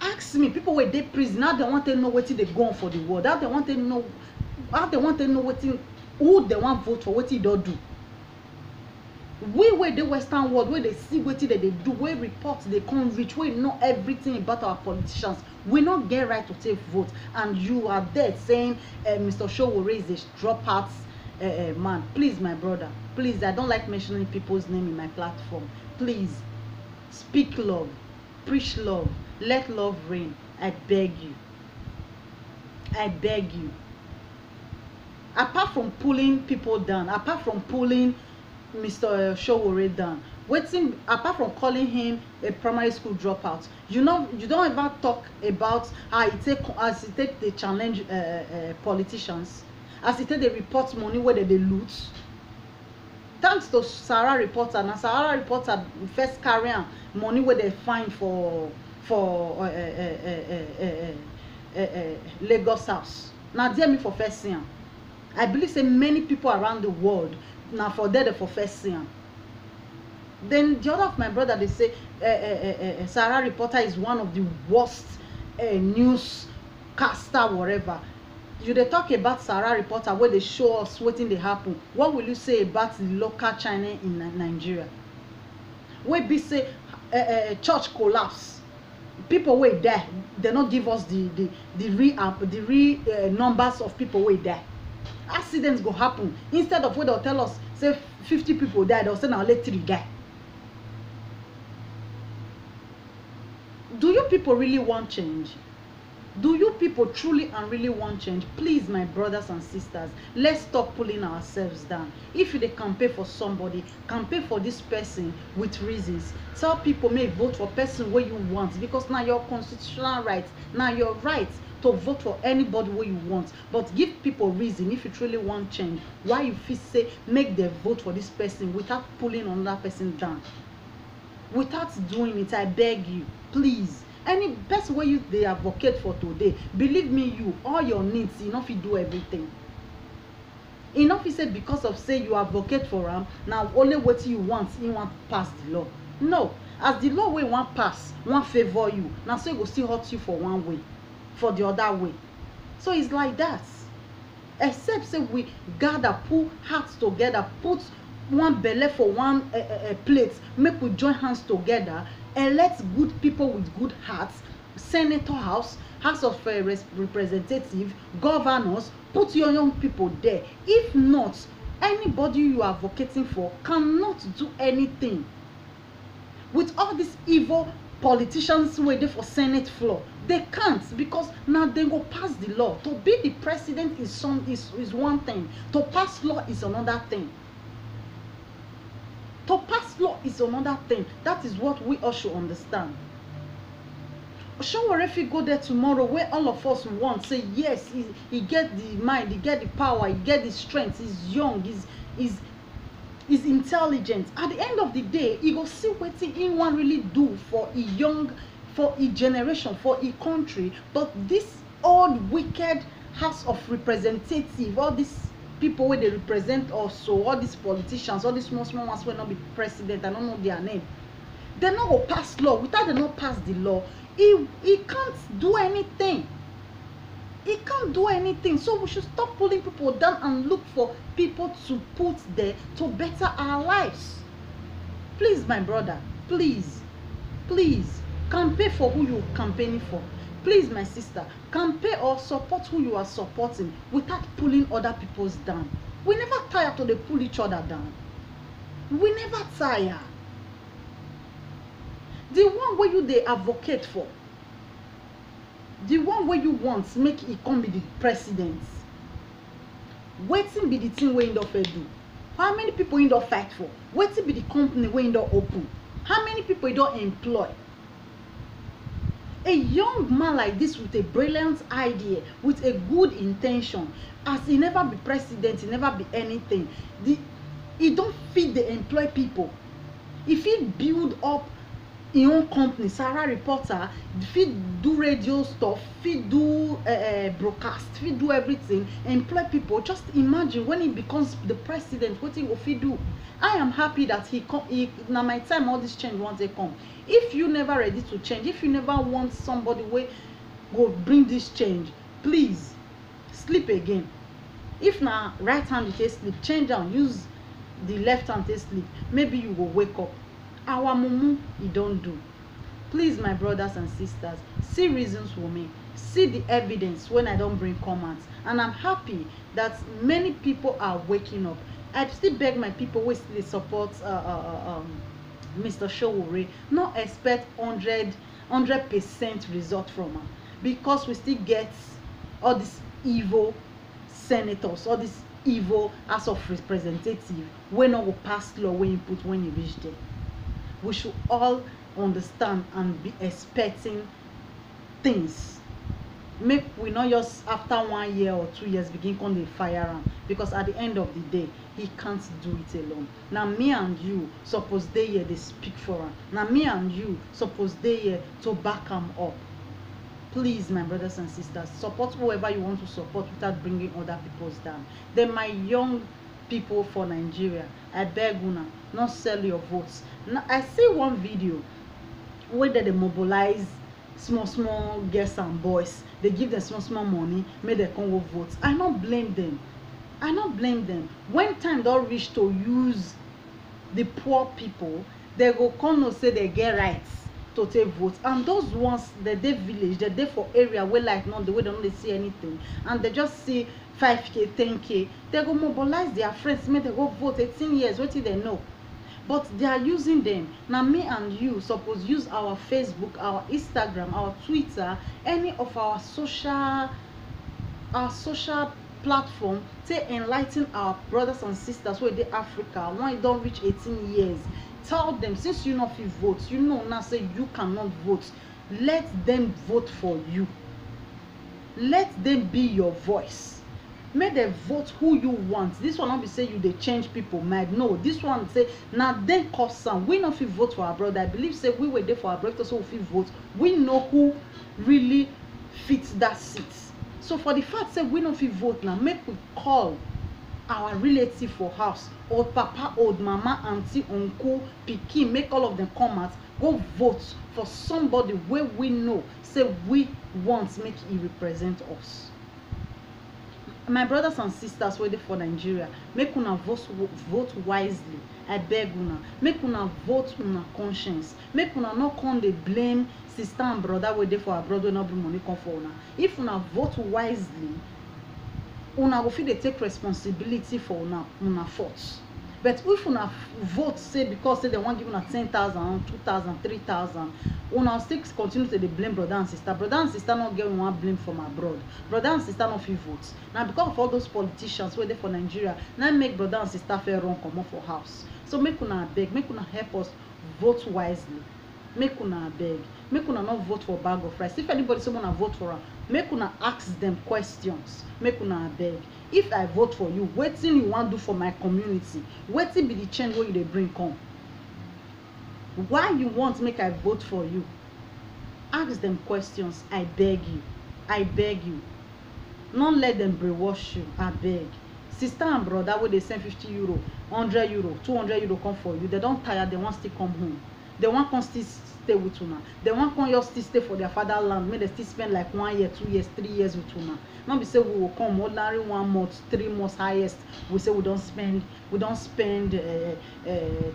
Ask me, people were there prison. Now they want to know what they go on for the world. Now they want to know what who they want vote for, what they don't do. We were the Western world, where they see what they do, where reports they can't reach, where know everything about our politicians. We not get right to take vote, and you are there saying Mr. Sowore is a dropout man. Please, my brother, please, I don't like mentioning people's name in my platform. Please, speak love, preach love, let love reign. I beg you. I beg you. Apart from pulling people down, apart from pulling Mr. Sowore down, waiting, apart from calling him a primary school dropout, you don't ever talk about how he take the challenge politicians, as he take the report money where they loot. Thanks to Sarah reporter, now Sarah reporter first carry money where they find for Lagos house. Now dear me for first thing. I believe say many people around the world now for there for first thing. Then the other of my brother, they say Sarah reporter is one of the worst newscaster whatever. You they talk about Sarah reporter where they show us what they happen. What will you say about the local China in Nigeria? Where be say church collapse, people were there, they not give us the real numbers of people were there. Accidents go happen. Instead of what they'll tell us, say 50 people died, they'll say now let 3 die. Do you people really want change? Do you people truly and really want change? Please, my brothers and sisters, let's stop pulling ourselves down. If they campaign for somebody, campaign for this person with reasons. Tell people may vote for person where you want, because now your constitutional rights, now your rights to vote for anybody wey you want, but give people reason if you truly want change why you fit say make dem vote for this person without pulling another person down, without doing it. I beg you, please. Any best way you dey advocate for today, believe me, you all your needs, you no fit do everything. E no fit say because of say you advocate for am na only wetin you want he want pass the law. No, as the law wey wan pass wan favour you, na so e go still hurt you for one way, for the other way. So it's like that. Except say we gather, put hearts together, put one belle for one plate, make we join hands together, elect good people with good hearts, senator house, house of representative, governors, put your young people there. If not, anybody you are advocating for cannot do anything. With all these evil politicians wey dey for Senate floor, they can't, because now they go pass the law. To be the president is one thing, to pass law is another thing. To pass law is another thing. That is what we all should understand. Sowore fit go there tomorrow where all of us want say yes, he get the mind, he get the power, he get the strength, he's young, he's intelligent. At the end of the day, he go see wetin he wan really do for a young, for a generation, for a country. But this old wicked house of representative, all these people wey dey represent us, so all these politicians, all these small ones wey no be president, I don't know their name, they no go pass law. Without they not pass the law, he can't do anything. He can't do anything. So we should stop pulling people down and look for people to put there to better our lives. Please, my brother, please, campaign for who you're campaigning for. Please, my sister, campaign or support who you are supporting without pulling other people's down. We never tire to pull each other down. We never tire. The one where you they advocate for, the one where you want make it come be the president, wetin be the thing wey you don do? How many people you don fight for? Wetin be the company wey you don open? How many people you don employ? A young man like this with a brilliant idea, with a good intention, as he never be president, he never be anything, he don't fit the employ people. If he build up his own company, Sarah Reporter, fit do radio stuff, fit do broadcast, fit do everything, employ people. Just imagine when he becomes the president, what he will fit do. I am happy that now my time all this change wants to come. If you never ready to change, if you never want somebody wey go bring this change, please sleep again. If na right hand you take sleep, change down, use the left hand take sleep. Maybe you will wake up. Our mumu, he don't do. Please, my brothers and sisters, see reasons for me. See the evidence when I don't bring comments. And I'm happy that many people are waking up. I still beg my people who still support Mr. Sowore, not expect 100% result from him, because we still get all these evil senators, all these evil House of Representatives wey no go pass law wey input when you reach there. We should all understand and be expecting things. Make we not just after 1 year or 2 years begin come dey fire am, because at the end of the day he can't do it alone. Now me and you suppose dey here dey speak for am. Now me and you suppose dey here to back am up. Please, my brothers and sisters, support whoever you want to support without bringing other people's down. Then my young people for Nigeria, I beg una, not sell your votes. Now I see one video where they mobilize small girls and boys. They give them small money, make them come go vote. I don't blame them. I don't blame them. When time don't reach to use the poor people, they go come and say they get rights to take vote. And those ones, they village, they dey for area where like not the way they don't see anything, and they just see 5K, 10K, they go mobilize their friends, make they go vote. 18 years, what do they know? But they are using them. Now me and you suppose use our Facebook, our Instagram, our Twitter, any of our social platform to enlighten our brothers and sisters who are in Africa when you don't reach 18 years. Tell them, since you not fit vote, you know now say you cannot vote, let them vote for you. let them be your voice. Make them vote who you want. This one not be say you dey change people mind. No, this one say now then cause some. We not fit vote for our brother. I believe say we were there for our brother, so we fit vote. We know who really fits that seat. So for the fact say we not fit vote now, make we call our relative for house, old papa, old mama, auntie, uncle, pikin, make all of them come out, go vote for somebody where we know say we want make he represent us. My brothers and sisters waiting for Nigeria, make una vote wisely. I beg una. Make una vote una conscience. Make una not come dey blame sister and brother waiting for our brother not bring money come for una. If una vote wisely, una go fit dey take responsibility for una faults. But if una vote say because say they want give una 10,000, 2,000, 3,000, una still continue to dey blame brother and sister. Brother and sister not get one blame from abroad. Brother and sister not fit vote. Now because of all those politicians wey dey for Nigeria, now make brother and sister fair run comot for house. So make una beg, make una help us vote wisely. Make una beg, make una not vote for bag of rice. If anybody say wanna vote for her, make una ask them questions. Make una beg. If I vote for you, wetin you wan do for my community? Wetin be the change wey you dey bring come? Why you want make I vote for you? Ask them questions. I beg you. I beg you. Don't let them brainwash you. I beg. Sister and brother wey dey send 50 euro, 100 euro, 200 euro come for you. They don't tire. They want still come home. They want come still stay with una. They want come just still stay for their fatherland. Make they still spend like 1 year, 2 years, 3 years with una. Not be say we will come ordinary 1 month, 3 months highest. We say we don't spend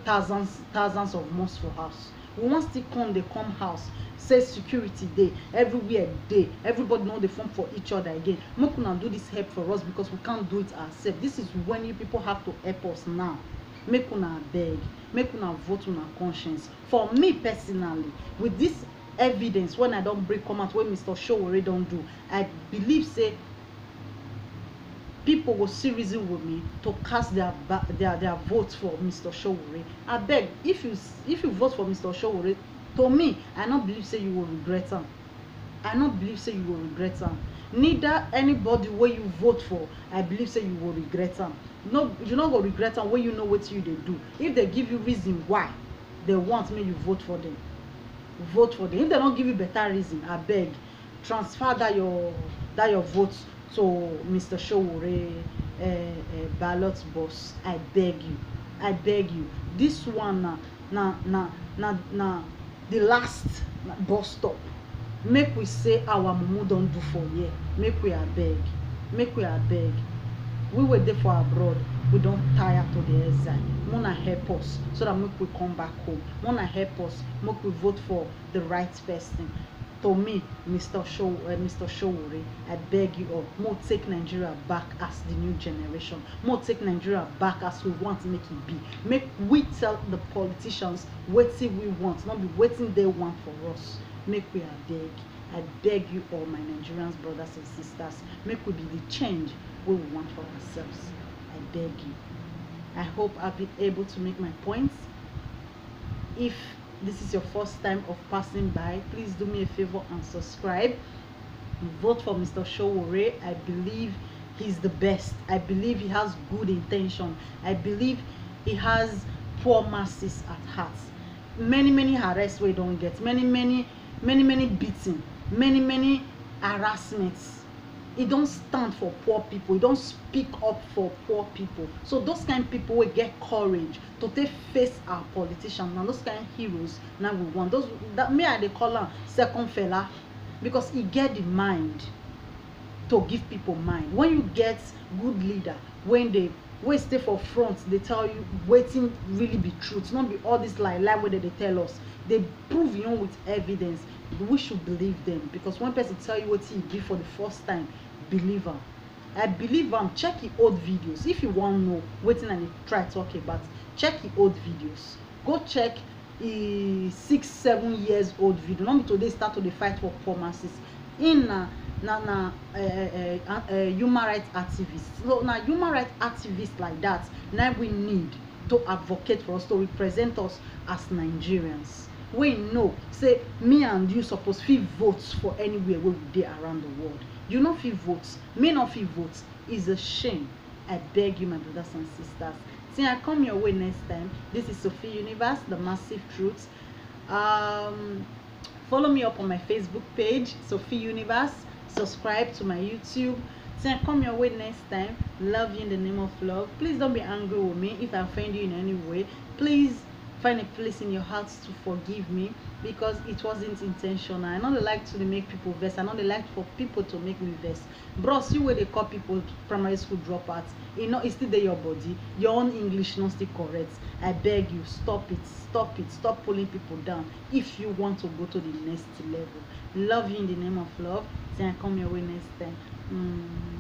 thousands of months for house. We want still come, they come house. Say security day, everywhere day. Everybody know the form for each other again. Make una do this help for us because we can't do it ourselves. This is when you people have to help us now. Make una beg, make una vote una conscience. For me personally, with this evidence when I don't break come out when Mr. Sowore don't do, I believe say people will see reason with me to cast their votes for Mr. Sowore. I beg, if you vote for Mr. Sowore, to me, I don't believe say you will regret him. I don't believe say you will regret him. Neither anybody where you vote for, I believe say you will regret him. No, you not go regret them when you know what you they do. If they give you reason why they want me, you vote for them. Vote for them. If they don't give you better reason, I beg, transfer that your vote to Mr. Sowore ballot box. I beg you. I beg you. This one na the last bus stop. Make we say our mumu don't do for here. Make we beg. Make we beg. We were there for abroad. We don't tire to the exile. Wanna help us so that make we come back home. Wanna help us make we vote for the right person. To me, Mr. Sowore, I beg you all, more take Nigeria back as the new generation. More take Nigeria back as we want to make it be. Make we tell the politicians what we want, not be waiting they want for us. Make we beg. I beg you all, my Nigerians, brothers and sisters, make we be the change we want for ourselves. I beg you. I hope I've been able to make my points. If this is your first time of passing by, please do me a favor and subscribe. Vote for Mr. Sowore. I believe he's the best. I believe he has good intention. I believe he has poor masses at heart. Many arrests we don't get. Many beating. Many harassments. He don't stand for poor people. He don't speak up for poor people. So those kind of people will get courage to take face our politicians. Now those kind of heroes now we want. Those that me I they call them second fella, because he get the mind to give people mind. When you get good leader, when they stay for front, they tell you waiting really be truth. Not be all this lie where they tell us. They prove you with evidence. We should believe them, because one person tell you what he did for the first time, believe him. I believe him. Check his old videos if you want to know waiting and try talk about. Check his old videos. Go check his 6-7 years old video. Not today start to the fight for poor masses. In human rights activists. So now human rights activists like that now we need to advocate for us, to represent us as Nigerians. We know say me and you supposed to vote for anywhere where we dey around the world. You know if you vote, me not if vote is a shame. I beg you, my brothers and sisters. Till I come your way next time. This is Sophy Universe, the massive truth. Follow me up on my Facebook page, Sophy Universe. Subscribe to my YouTube. Till I come your way next time. Love you in the name of love. Please don't be angry with me if I offend you in any way. Please find a place in your heart to forgive me, because it wasn't intentional. I don't like to make people vex. I don't like for people to make me vex. Bros, you where they call people primary school dropouts, you know it's still there your body. Your own English not still correct. I beg you, stop it, stop it, stop pulling people down if you want to go to the next level. Love you in the name of love. Till I come your way next time.